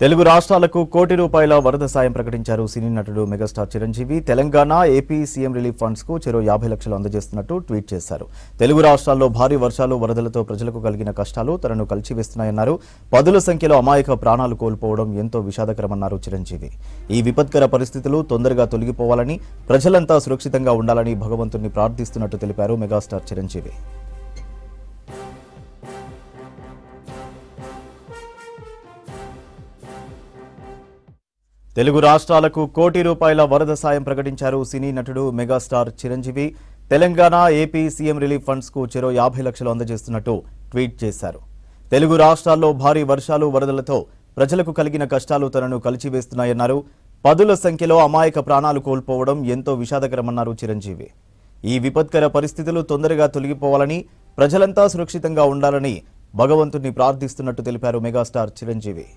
తెలుగు రాష్ట్రాలకు కోటి రూపాయల వరద సాయం ప్రకటించారు సినీ నటుడు megastar Chiranjeevi. Telangana, AP CM relief funds కు చెరో 50 లక్షలు అందజేస్తున్నట్టు ట్వీట్ చేశారు. తెలుగు రాష్ట్రాల్లో భారీ వర్షాలు, వరదలతో ప్రజలకు కలిగిన కష్టాలు తనను కలిచివేస్తున్నాయన్నారు. పదుల సంఖ్యలో అమాయక ప్రాణాలు కోల్పోవడం ఎంతో విషాదకరమన్నారు చిరంజీవి. ఈ విపత్కర పరిస్థితులు తొందరగా తొలగిపోవాలని, ప్రజలంతా సురక్షితంగా ఉండాలని భగవంతుణ్ణి ప్రార్థిస్తున్నట్టు తెలిపారు మెగాస్టార్ చిరంజీవి. తెలుగు రాష్ట్రాలకు కోటి రూపాయల వరద సాయం ప్రకటించారు సినీ నటుడు megastar Chiranjeevi. Telangana, AP CM relief funds కు చెరో 50 లక్షలు అందజేస్తున్నట్టు ట్వీట్ చేశారు. తెలుగు రాష్ట్రాల్లో భారీ వర్షాలు, వరదలతో ప్రజలకు కలిగిన కష్టాలు తనను కలిచివేస్తున్నాయన్నారు. పదుల సంఖ్యలో అమాయక ప్రాణాలు కోల్పోవడం ఎంతో విషాదకరమన్నారు చిరంజీవి. ఈ విపత్కర పరిస్థితులు తొందరగా తొలగిపోవాలని, ప్రజలంతా సురక్షితంగా ఉండాలని భగవంతుణ్ణి ప్రార్థిస్తున్నట్టు తెలిపారు మెగాస్టార్ చిరంజీవి.